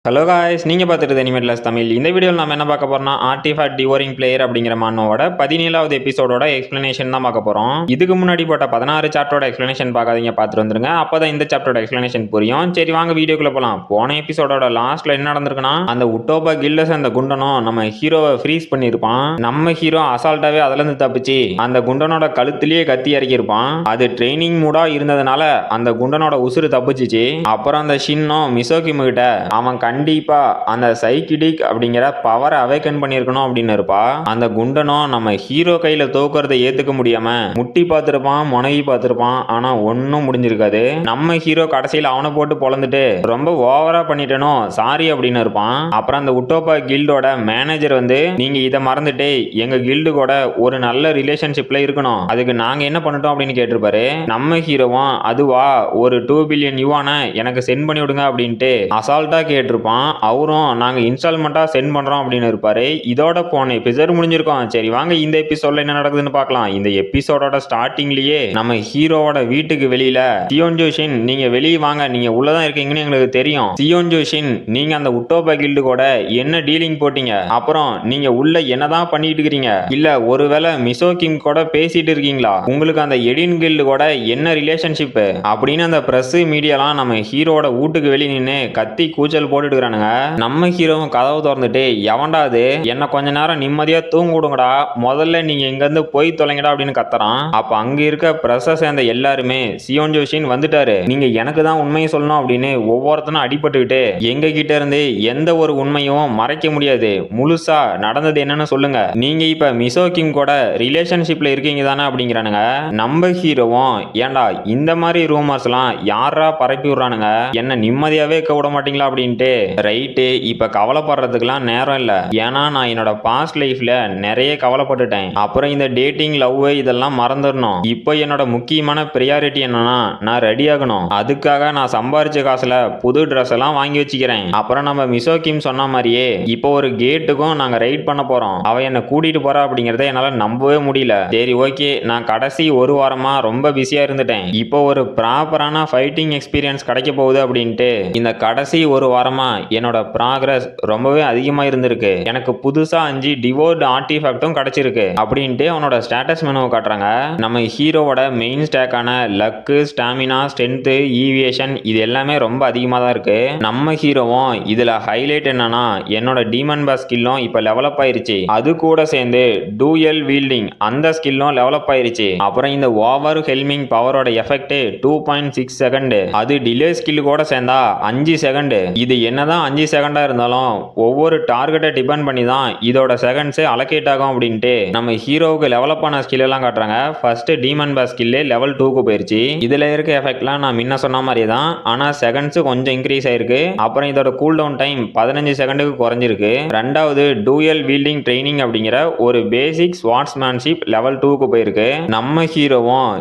Hello guys, நீங்கள் பார்த்துட்டு அனிமேட்லஸ் தமிழ். இந்த வீடியோவில் நம்ம என்ன பார்க்க போறோம்னா ஆர்டிஃபேக்ட் டிவோரிங் பிளேயர் அப்படிங்கிற மானோட 17வது எபிசோடோட எக்ஸ்பிளனேஷன் தான் பார்க்க போகிறோம். இதுக்கு முன்னாடி போட்ட 16 சாப்டரோட எக்ஸ்பிளனேஷன் பார்க்காதீங்க, பார்த்துட்டு வந்துருங்க. அப்போ தான் இந்த சாப்டரோட எக்ஸ்பிளனேஷன் புரியும். சரி வாங்க வீடியோக்குள்ளே போகலாம். போன எபிசோடோட லாஸ்ட்டில் என்ன நடந்திருக்குன்னா, அந்த உட்டோபா கில்டஸ் அந்த குண்டனும் நம்ம ஹீரோவை ஃப்ரீஸ் பண்ணியிருப்பான். நம்ம ஹீரோ அசால்ட்டாகவே அதுலேருந்து தப்பிச்சு அந்த குண்டனோட கழுத்துலேயே கத்தி இறக்கியிருப்பான். அது ட்ரைனிங் மூடாக இருந்ததுனால அந்த குண்டனோட உசுறு தப்பிச்சிச்சு. அப்புறம் அந்த ஷின்னும் மிசோகிமு கிட்ட அவன் கண்டிப்பா அந்த சைக்கிடிக் அப்படிங்கிற பவரை அவேக்கன் பண்ணிருக்கணும் அப்படின்னு இருப்பா. அந்த குண்டனும் நம்ம ஹீரோ கையில தோக்குறதை ஏத்துக்க முடியாம முட்டி பார்த்திருப்பான், முனகி பார்த்திருப்பான். ஆனா ஒன்னும் முடிஞ்சிருக்காது. நம்ம ஹீரோ கடைசியில் அவனை போட்டு பொழந்துட்டு ரொம்ப ஓவரா பண்ணிட்டனோ சாரி அப்படின்னு இருப்பான். அப்புறம் அந்த உட்டோபா கில்டோட மேனேஜர் வந்து, நீங்க இதை மறந்துட்டு எங்க கில்டு கூட ஒரு நல்ல ரிலேஷன்ஷிப்ல இருக்கணும், அதுக்கு நாங்க என்ன பண்ணிட்டோம் அப்படின்னு கேட்டிருப்பாரு. நம்ம ஹீரோவும் அதுவா ஒரு 2 பில்லியன் யுவானை எனக்கு சென்ட் பண்ணி விடுங்க அப்படின்ட்டு அசால்ட்டா கேட்டிருப்பான். அவரும் நாங்க இன்ஸ்டால்மெண்டா சென்ட் பண்றோம் அப்படின்னு இருப்பாரு. இதோட போன எபிசோட் முடிஞ்சிருக்கோம். சரி வாங்க இந்த எபிசோட்ல என்ன நடக்குதுன்னு பார்க்கலாம். இந்த எபிசோடோட ஸ்டார்டிங்லயே நம்ம ஹீரோவோட வீட்டுக்கு வெளியில சியோன்ஜோஷின், நீங்க வெளியே வாங்க, நீங்க உள்ளதான் இருக்கீங்கன்னு எங்களுக்கு தெரியும். சியோன்ஜோஷின், நீங்க அந்த உட்டோபா கில்டு கூட என்ன டீலிங் போட்டீங்க, அப்புறம் நீங்க உள்ள என்னதான் பண்ணிட்டு இருக்கீங்க, இல்ல ஒருவேளை மிசோகிம் கூட பேசிட்டு இருக்கீங்களா, உங்களுக்கு அந்த எடின் கில்டு கூட என்ன ரிலேஷன்ஷிப் அப்படின்னு அந்த பிரஸ் மீடியாலாம் நம்ம ஹீரோட வீட்டுக்கு வெளியே நின்று கத்தி கூச்சல் போட்டுட்டு இருக்கானுங்க. நம்ம ஹீரோவும் கதவு திறந்துட்டு, எவன்டாது என்ன கொஞ்ச நேரம் நிம்மதியா தூங்க விடுங்கடா, முதல்ல நீங்க இங்க இருந்து போய் தொலைங்கடா அப்படின்னு கத்துறான். அப்ப அங்க இருக்க பிரஸ சேர்ந்த எல்லாருமே, சியோன்ஜோஷின் வந்துட்டாரு, நீங்க எனக்கு தான் உண்மையை சொல்லணும் அப்படின்னு ஒவ்வொருத்தனும் அடிபட்டுக்கிட்டு, எங்க கிட்ட இருந்து எந்த ஒரு உண்மையும் மறைக்க முடியாது, முழுசா நடந்தது என்னன்னு சொல்லுங்க, நீங்க இப்ப மிசோகிம் கூட ரிலேஷன்ஷிப்ல இருக்கீங்க தானே அப்படிங்கிறானுங்க. நம்ம ஹீரோவும், ஏண்டா இந்த மாதிரி ரூமர்ஸ்லாம் யாரா பரப்பி விடுறானுங்க, என்ன நிம்மதியாவே இருக்க விட மாட்டீங்களா அப்படின்ட்டு. ரைட்டு, இப்ப கவலைப்படுறதுக்குலாம் நேரம் இல்ல, ஏன்னா நான் என்னோட பாஸ்ட் லைஃப்ல நிறைய கவலைப்பட்டுட்டேன். அப்புறம் இந்த டேட்டிங், லவ் இதெல்லாம் மறந்துடணும். இப்போ என்னோட முக்கியமான பிரியாரிட்டி என்னன்னா, நான் ரெடி ஆகணும். அதுக்காக நான் சம்பாரிச்ச காசுல புது ட்ரெஸ் எல்லாம் வாங்கி வச்சுக்கிறேன். அப்புறம் நம்ம மிசோகிம் சொன்ன மாதிரியே இப்போ ஒரு கேட்டுக்கும் நாங்க ரைட் பண்ண போறோம். அவ என்ன கூட்டிட்டு போறா அப்படிங்கறத என்னால நம்பவே முடியல. சரி ஓகே, நான் கடைசி ஒரு வாரமா ரொம்ப பிஸியா இருந்துட்டேன். இப்போ ஒரு ப்ராப்பரான ஃபைட்டிங் எக்ஸ்பீரியன்ஸ் கிடைக்க போகுது அப்படின்ட்டு இந்த கடைசி ஒரு வாரமா என்னோட ப்ராக்ரஸ் ரொம்பவே அதிகமா இருந்திருக்கு. எனக்கு புதுசா 5 டிவோர்ட் ஆர்டிஃபேக்டும் கிடைச்சிருக்கு அப்படின்ட்டு அவனோட ஸ்டேட்டஸ் மெனுவை காட்டுறாங்க. நம்ம ஹீரோவோட மெயின் ஸ்டேக்கான லக்கு, ஸ்டாமினா, ஸ்ட்ரென்த், ஈவியேஷன் இது எல்லாமே ரொம்ப அதிகமாக தான் இருக்கு. நம்ம ஹீரோவும் இதுல ஹைலைட் என்னன்னா, என்னோட டீமன் பாஸ் ஸ்கில்லும் இப்ப லெவலப் ஆயிருச்சு. அது கூட சேர்ந்து டூயல் வீல்டிங் அந்த ஸ்கில்லும் லெவலப் ஆயிருச்சு. அப்புறம் இந்த ஓவர் ஹெல்மிங் பவரோட எஃபெக்ட் 2.6 செகண்ட், அது டிலே ஸ்கில் கூட சேர்ந்தா 5 செகண்ட். இது என்னதான் 5 செகண்டா இருந்தாலும் ஒவ்வொரு டார்கெட்டை டிபெண்ட் பண்ணி தான் இதோட செகண்ட்ஸ் அலோகேட் ஆகும் அப்படின்ட்டு நம்ம ஹீரோவுக்கு டெவலப் ஆன ஸ்கில் எல்லாம் காட்டுறாங்க. ஃபர்ஸ்ட் டீமன் பாஸ் ஸ்கில்லே லெவல் 2க்கு போயிருச்சு. இதுல இருக்க எஃபெக்ட்லாம் நான் முன்ன சொன்ன மாதிரி தான், ஆனா செகண்ட்ஸ் கொஞ்சம் இன்க்ரீஸ் ஆயிருக்கு. அப்புறம் இதோட கூல் டவுன் டைம் 15 செகண்டுக்கு குறைஞ்சிருக்கு. ரெண்டாவது டூயல் வீல்டிங் ட்ரைனிங் அப்படிங்கிற ஒரு பேசிக் ஸ்வாட்ஸ்மேன்ஷிப் லெவல் 2க்கு போயிருக்கு. நம்ம ஹீரோவும்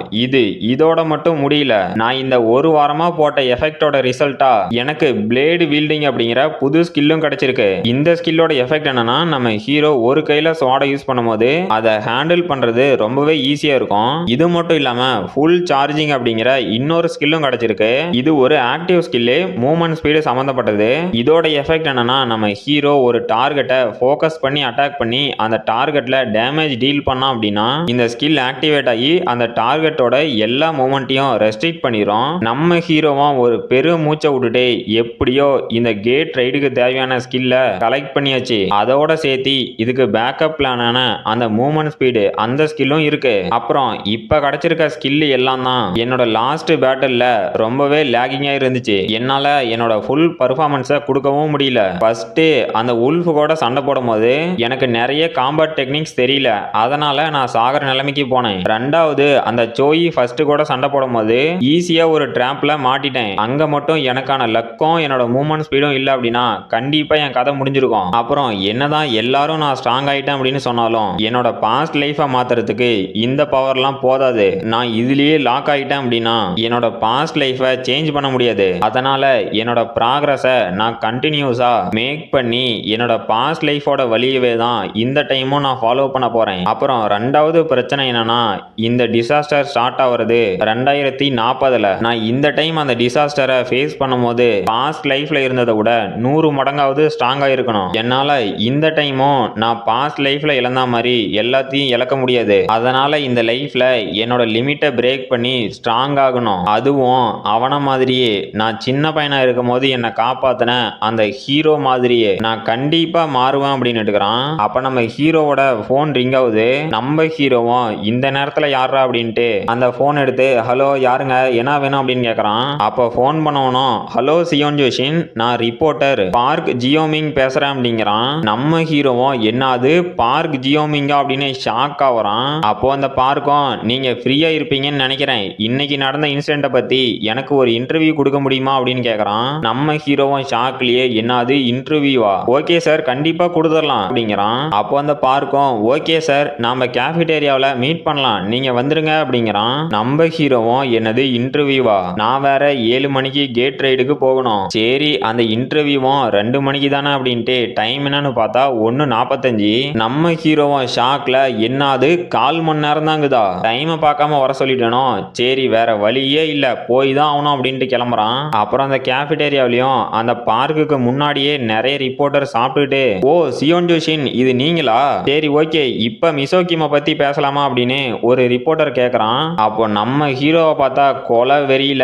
இதோட மட்டும் முடியல, நான் இந்த ஒரு வாரமா போட்ட எஃபெக்டோட ரிசல்ட்டா எனக்கு பிளேடு வீல்டிங் அப்படிங்கிற புது ஸ்கில்லும் கிடைச்சிருக்கு. இந்த ஸ்கில்லோட எஃபெக்ட் என்னன்னா, நம்ம ஹீரோ ஒரு கையில ஸ்வாடை யூஸ் பண்ணும்போது அதை ஹேண்டில் பண்றது ரொம்பவே ஈஸியா இருக்கும். இது மட்டும் இல்லாம ஃபுல் சார்ஜிங் அப்படிங்கிற இன்னொரு ஸ்கில்லும் கிடைச்சிருக்கு. இது ஒரு ஆக்டிவ் ஸ்கில்லு, மூவ்மெண்ட் ஸ்பீடு சம்பந்தப்பட்டது. இதோட எஃபெக்ட் என்னன்னா, நம்ம ஹீரோ ஒரு டார்கெட்டை ஃபோக்கஸ் பண்ணி அட்டாக் பண்ணி அந்த டார்கெட்ல டேமேஜ் டீல் பண்ணா அப்படின்னா இந்த ஸ்கில் ஆக்டிவேட் ஆகி அந்த டார்கெட்டோட எல்லா மூவ்மெண்ட்டையும் ரெஸ்ட்ரிக்ட் பண்ணிரும். நம்ம ஹீரோவும் ஒரு பெரும் மூச்சை விட்டுட்டு எப்படியோ இந்த கேட் ரைடுக்கு தேவையான ஸ்கில்ல கலெக்ட் பண்ணியாச்சு. அதோட சேர்த்து இதுக்கு பேக்கப் பிளானான அந்த மூவ்மெண்ட் ஸ்பீடு அந்த ஸ்கில்லும் இருக்கு. அப்புறம் இப்ப கிடைச்சிருக்க ஸ்கில் எல்லாம் தான் என்னோட லாஸ்ட் பேட்டில்ல ரொம்பவே லேகிங்கா இருந்துச்சு. என்னால என்னோட ஃபுல் பர்ஃபார்மன்ஸை கொடுக்கவும் முடியல. ஃபர்ஸ்ட் அந்த உல்ஃப் கூட சண்டை போடும் போது எனக்கு நிறைய காம்பேட் டெக்னிக்ஸ் தெரியல, அதனால நான் சாகர நிலைமைக்கு போனேன். ரெண்டாவது அந்த சோயி ஃபர்ஸ்ட் கூட சண்டை போடும் போது ஈஸியா ஒரு டிராப்ல மாட்டிட்டேன். அங்க மட்டும் எனக்கான லக்கும் என்னோட மூவ்மெண்ட் ஸ்பீடும் இல்லை அப்படின்னா கண்டிப்பா என் கதை முடிஞ்சிருக்கும். அப்புறம் என்னதான் எல்லாரும் நான் ஸ்ட்ராங் ஆயிட்டேன் அப்படின்னு சொன்னாலும் என்னோட பாஸ்ட் லைஃபை மாத்துறதுக்கு இந்த பவர்லாம் போதாது. நான் இதுலயே லாக் ஆயிட்டேன் அப்படின்னா என்னோட பாஸ்ட் லைஃபை சேஞ்ச் பண்ண முடியாது. அதனால என்னோட ப்ராக்ரஸை நான் கண்டினியூஸா மேக் பண்ணி என்னோட பாஸ்ட் லைஃபோட வழியவே தான் இந்த டைமும் நான் ஃபாலோ பண்ண போறேன். அப்புறம் ரெண்டாவது பிரச்சனை என்னன்னா, இந்த டிசாஸ்டர் ஸ்டார்ட் ஆகுறது 2040ல. நான் இந்த டைம் அந்த டிசாஸ்டரை ஃபேஸ் பண்ணும்போது பாஸ்ட் லைஃப்ல இருந்ததை விட 100 மடங்காவது ஸ்ட்ராங்கா இருக்கணும். என்னால இந்த டைமும் நான் பாஸ்ட் லைஃப்ல இழந்த மாதிரி எல்லாத்தையும் இழக்க முடியாது. அதனால இந்த லைஃப்ல என்னோட லிமிட்டை பிரேக் பண்ணி ஸ்ட்ராங் ஆகணும். அதுவும் அவன மாதிரியே நான் சின்ன பையனா இருக்கும் போது என்னை காப்பாத்தின அந்த ஹீரோ மாதிரியே நான் கண்டிப்பா மாறுவேன் அப்படின்னு எடுக்கிறான். அப்ப நம்ம ஹீரோவோட போன் ரிங் ஆகுது. நம்ம ஹீரோவும் இந்த நேரத்துல யாரா அப்படின்ட்டு அந்த போன் எடுத்து ஹலோ யாருங்க என்ன வேணும் அப்படின்னு கேக்குறான். அப்ப போன் பண்ணவனும் ஹலோ சியோன் ஜோஷின், நான் ரிப்போர்ட்டர் பார்க் ஜியோமிங் பேசுறேன் அப்படிங்கிறான். நம்ம ஹீரோவும் என்னது பார்க் ஜியோமிங்கா அப்படின்னு ஷாக் ஆகுறான். அப்போ அந்த பார்க்கும் நீங்க ஃப்ரீயா இருப்பீங்கன்னு நினைக்கிறேன், இன்னைக்கு நடந்த இன்சிடென்ட்டை பத்தி எனக்கு ஒரு இன்டர்வியூ கொடுக்க முடியுமா அப்படின்னு கேக்குறான். நம்ம ஹீரோவும் ஷாக்லயே என்னது இன்டர்வியூவா, ஓகே சார் கண்டிப்பா கொடுத்துடலாம் அப்படிங்கிறான். அப்போ அந்த பார்க்கும் ஓகே சார் நாம கேஃபிடேரியாவில் மீட் பண்ணலாம், நீங்க வந்துருங்க அப்படிங்கிறான். நம்ம ஹீரோவும் என்னது இன்டர்வியூவா, நான் வேற 7 மணிக்கு கேட் ரைடுக்கு போகணும். சரி அந்த இன்டர்வியூவும் 2 மணிக்கு தானே அப்படின்ட்டு டைம் என்னன்னு பார்த்தா 1:45. நம்ம ஹீரோவும் ஷாக்ல என்னது 1/4 மணி நேரம் தாங்குதா, டைமை பார்க்காம வர சொல்லிட்டேனோ, சரி வேற வழியே இல்ல போய் தான் ஆகணும் அப்படின்ட்டு கிளம்புறான். அப்புறம் அந்த கேஃபிடேரியாவிலையும் அந்த பார்க்குக்கு முன்னாடியே நிறைய ரிப்போர்ட்டர் சாப்பிட்டுட்டு ஓ சியோன் ஜோஷின் இது நீங்களா, சரி ஓகே இப்ப மிசோகிமா பத்தி பேசலாமா அப்படின்னு ஒரு ரிப்போர்ட்டர் கேக்குறான். அப்போ நம்ம ஹீரோவை பார்த்தா கொலை வெறியில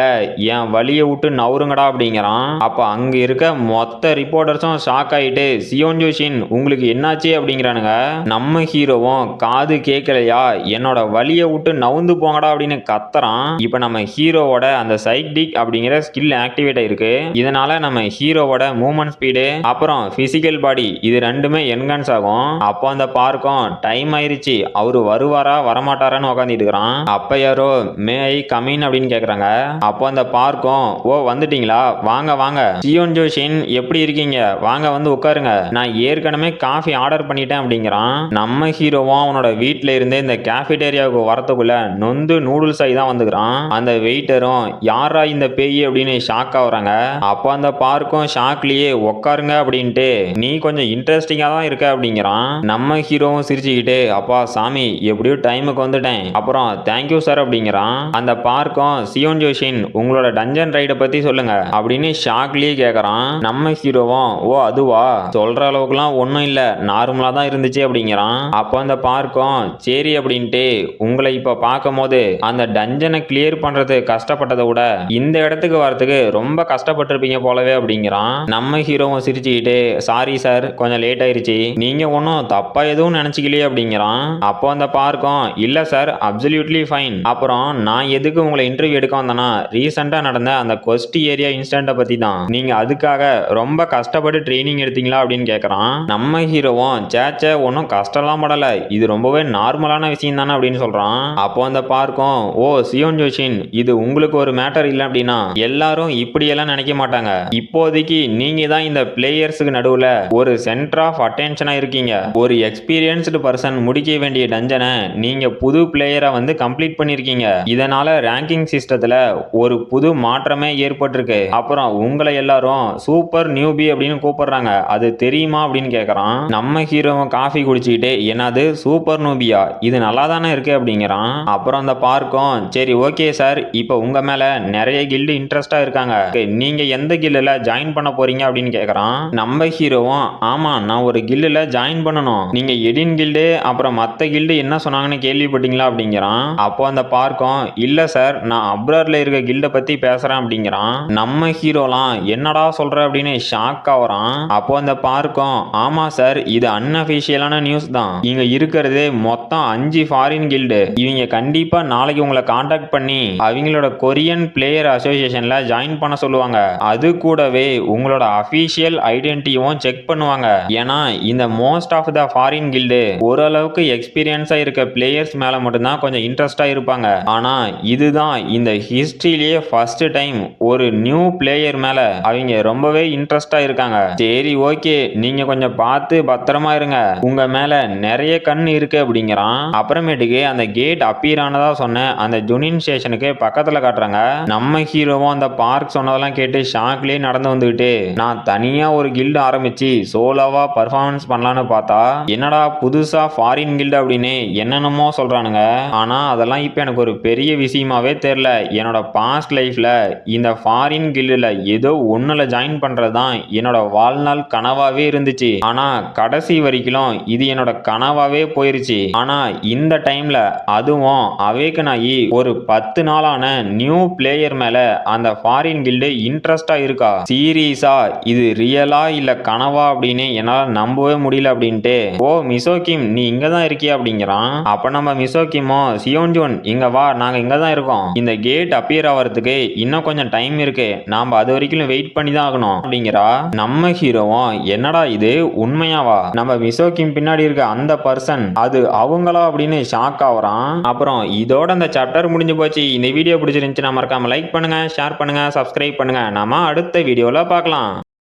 என் வழியை விட்டு நவுருங்கடா அப்படிங்கிறான். அப்ப அங்க இருக்க மொத்த ரிப்போர்ட்டர்ஸும் ஷாக் ஆயிட்டு சியோன் ஜோஷின் உங்களுக்கு என்னாச்சு அப்படிங்கிறானுங்க. நம்ம ஹீரோவும் காது கேட்கலையா என்னோட வழியை விட்டு நவுந்து போங்கடா அப்படின்னு கத்துறான். இப்ப நம்ம ஹீரோவோட அந்த சைக்டிக் அப்படிங்கிற ஸ்கில் ஆக்டிவேட் ஆயிருக்கு. இதனால நம்ம ஹீரோவோட மூவ்மெண்ட் ஸ்பீடு அப்புறம் பிசிக்கல் பாடி இது ரெண்டுமே என்ஹான்ஸ் ஆகும். அப்போ அந்த பார்க்கும் டைம் ஆயிருச்சு அவரு வருவாரா வரமாட்டாரான்னு உட்காந்துட்டு இருக்கிறான். அப்ப யாரோ மே ஐ கமின் அப்படின்னு கேக்குறாங்க. அப்போ அந்த பார்க்கும் ஓ வந்துட்டீங்களா வாங்க வாங்க சியோன் ஜோஷின் எப்படி இருக்கீங்க வாங்க வந்து உட்காருங்க, நான் ஏற்கனவே காஃபி ஆர்டர் பண்ணிட்டேன் அப்படிங்கிறான். நம்ம ஹீரோவும் அவனோட வீட்டுல இருந்து இந்த கேஃபிடேரியாவுக்கு வரத்துக்குள்ள நொந்து நூடுல்ஸ் ஆகி தான் வந்துக்கிறான். அந்த வெயிட்டரும் யாரா இந்த பேய் அப்படின்னு ஷாக் ஆகுறாங்க. அப்போ அந்த பார்க்கும் ஷாக்லயே உட்காருங்க அப்படின்ட்டு நீ கொஞ்சம் இன்ட்ரெஸ்டிங்கா தான் இருக்க அப்படிங்கிறான். நம்ம ஹீரோவும் சிரிச்சுக்கிட்டு அப்பா சாமி எப்படியோ டைமுக்கு வந்துட்டேன் அப்புறம் தேங்க்யூ சார் அப்படிங்கிறான். அந்த பார்க்கும் சியோன் ஜோஷின் உங்களோட டஞ்சன் ரைடை பத்தி சொல்லுங்க அப்படின்னு ஷாக்லயே கேக்குறான். நம்ம ஹீரோவும் ஓ அதுவா சொல்ற அளவுக்குலாம் ஒன்றும் இல்லை நார்மலா தான் இருந்துச்சு அப்படிங்கிறான். அப்போ அந்த பார்க்கும் சரி அப்படின்ட்டு உங்களை இப்ப பார்க்கும் போது அந்த டஞ்சனை கிளியர் பண்றது கஷ்டப்பட்டதை விட இந்த இடத்துக்கு வரதுக்கு ரொம்ப கஷ்டப்பட்டிருப்பீங்க போலவே அப்படிங்கிறான். நம்ம ஹீரோவும் சிரிச்சுக்கிட்டு சாரி சார் கொஞ்சம் லேட் ஆயிருச்சு, நீங்க ஒன்றும் தப்பா எதுவும் நினைச்சுக்கலையே அப்படிங்கிறான். அப்போ அந்த பார்க்கும் இல்ல சார் அப்சல்யூட்லி ஃபைன், அப்புறம் நான் எதுக்கு உங்களை இன்டர்வியூ எடுக்க வந்தேன்னா ரீசெண்டா நடந்த அந்த கொஸ்ட் ஏரியா இன்சிடென்ட்டை பத்தி தான், நீங்க அதுக்காக ரொம்ப கஷ்டப்பட்டு ட்ரைனிங் எடுத்தீங்களா அப்படின்னு கேட்கறான். நம்ம ஹீரோவும் சேச்சே ஒன்றும் கஷ்டம்லாம் படல, இது ரொம்பவே நார்மலான விஷயம் தானே அப்படின்னு சொல்றான். அப்போ அந்த பார்க்கும் ஓ சியோன் ஜோஷின் இது உங்களுக்கு ஒரு மேட்டர் இல்லை அப்படின்னா எல்லாரும் இப்படியெல்லாம் நினைக்க மாட்டாங்க, இப்போதைக்கு நீங்க தான் இந்த பிளேயர்ஸுக்கு நடுவுல ஒரு சென்டர் ஆஃப் அட்டென்ஷனா இருக்கீங்க, ஒரு எக்ஸ்பீரியன்ஸ்டு பர்சன் முடிக்க வேண்டிய டஞ்சனை நீங்க புது பிளேயரா வந்து கம்ப்ளீட் பண்ணிருக்கீங்க, இதனால ரேங்கிங் சிஸ்டத்துல ஒரு புது மாற்றமே ஏற்பட்டிருக்கு, அப்புறம் உங்களை எல்லாரும் சூப்பர் நியூபி அப்படின்னு கூப்பிடுறாங்க அது தெரியுமா அப்படின்னு கேக்குறான். நம்ம ஹீரோவும் காஃபி குடிச்சுக்கிட்டு என்னது சூப்பர் நியூபியா இது நல்லா தானே இருக்கு அப்படிங்கிறான். அப்புறம் அந்த பார்க்கும் சரி ஓகே சார் இப்போ உங்க மேல நிறைய கில்டு இன்ட்ரெஸ்டா இருக்காங்க, நீங்க எந்த கில்டுல ஜாயின் பண்ண போறீங்க அப்படின்னு கேக்குறான். நம்ம ஹீரோவும் ஆமா நான் ஒரு கில்டுல ஜாயின் பண்ணணும், நீங்க எடின் கில்டு அப்புறம் மத்த கில்டு என்ன சொன்னாங்கன்னு கேள்விப்பட்டீங்களா அப்படிங்கிறான். அப்போ அந்த பார்க்கும் இல்ல சார் நான் அப்ராட்ல இருக்க கில்ட பத்தி பேசுறேன் அப்படிங்கிறான். நம்ம ஹீரோலாம் என்னடா சொல்ற அப்படின்னு ஷாக் ஆகுறான். அப்போ அந்த பார்க்கும் ஆமா சார் இது அன்அபிஷியலான நியூஸ் தான், இங்க இருக்கிறது மொத்தம் 5 ஃபாரின் கில்டு, இவங்க கண்டிப்பா நாளைக்கு உங்களை காண்டாக்ட் பண்ணி அவங்களோட கொரியன் பிளேயர் அசோசியேஷன்ல ஜாயின் பண்ண சொல்லுவாங்க, அது கூடவே உங்களோட அபிஷியல் ஐடென்டிட்டியும் செக் பண்ணுவாங்க, ஏன்னா இந்த மோஸ்ட் ஆஃப் த ஃபாரின் கில்டு ஓரளவுக்கு எக்ஸ்பீரியன்ஸா இருக்க பிளேயர்ஸ் மேல மட்டும்தான் கொஞ்சம் இன்ட்ரெஸ்டா இருப்பாங்க, ஆனா இதுதான் இந்த ஹிஸ்டரியிலேயே ஃபர்ஸ்ட் டைம் ஒரு நியூ பிளேயர் மேல அவங்க ரொம்பவே இன்ட்ரெஸ்டா இருக்காங்க, சரி ஓகே நீங்க கொஞ்சம் பார்த்து பத்திரமா இருங்க உங்க மேல நிறைய கண் இருக்கு அப்படிங்கிறான். அப்புறமேட்டுக்கு அந்த கேட் அப்பியர் ஆனதா சொன்ன அந்த ஜுனின் ஸ்டேஷனுக்கு பக்கத்துல காட்டுறாங்க. நம்ம ஹீரோவும் அந்த பார்க் சொன்னதெல்லாம் கேட்டு ஷாக்லயே நடந்து வந்துகிட்டு நான் தனியா ஒரு கில்டு ஆரம்பிச்சு சோலோவா பர்ஃபார்மன்ஸ் பண்ணலான்னு பார்த்தா என்னடா புதுசா ஃபாரின் கில்டு அப்படின்னு என்னென்னமோ சொல்றானுங்க, ஆனா அதெல்லாம் இப்ப எனக்கு ஒரு பெரிய விஷயமாவே தெரியல, என்னோட பாஸ்ட் லைஃப்ல இந்த ஃபாரின் கில்டுல ஏதோ ஒண்ணுல ஜாயின் பண்றது தான் என்னோட வாழ்நாள் கனவாவே இருந்துச்சு. ஆனா கடைசி வரைக்கும் இது என்னோட கனவாவே போயிருச்சு. ஆனா இந்த டைம்ல அதுவும் அவேக்கன் ஆகி ஒரு 10 நாளான நியூ பிளேயர் மேல அந்த ஃபாரின் கில்டு இன்ட்ரெஸ்டா இருக்கா. சீரியஸா இது ரியலா இல்ல கனவா அப்படின்னு என்னால நம்பவே முடியல அப்படின்ட்டு ஓ மிசோகிம் நீ இங்க தான் இருக்கியா அப்படிங்கிறான். அப்ப நம்ம மிசோகிமோ சியோன்ஜூன் இங்க வா நாங்க இங்க தான் இருக்கோம். இந்த கேட் அப்பியர் ஆகிறதுக்கு இன்னும் கொஞ்சம் டைம் இருக்கு. நாம அது வரைக்கும் வெயிட் பண்ணி தான் ஆகணும் அப்படிங்கிறா. நம்ம ஹீரோவும் என்னடா இது உண்மையாவா நம்ம மிசோகிம் பின்னாடி இருக்க அந்த பர்சன் அது அவங்களா அப்படின்னு ஷாக் ஆகுறான். அப்புறம் இதோட அந்த சாப்டர் முடிஞ்சு போச்சு. இந்த வீடியோ பிடிச்சிருந்துச்சுன்னா மறக்காம லைக் பண்ணுங்க, ஷேர் பண்ணுங்க, சப்ஸ்கிரைப் பண்ணுங்க. நாம அடுத்த வீடியோல பார்க்கலாம்.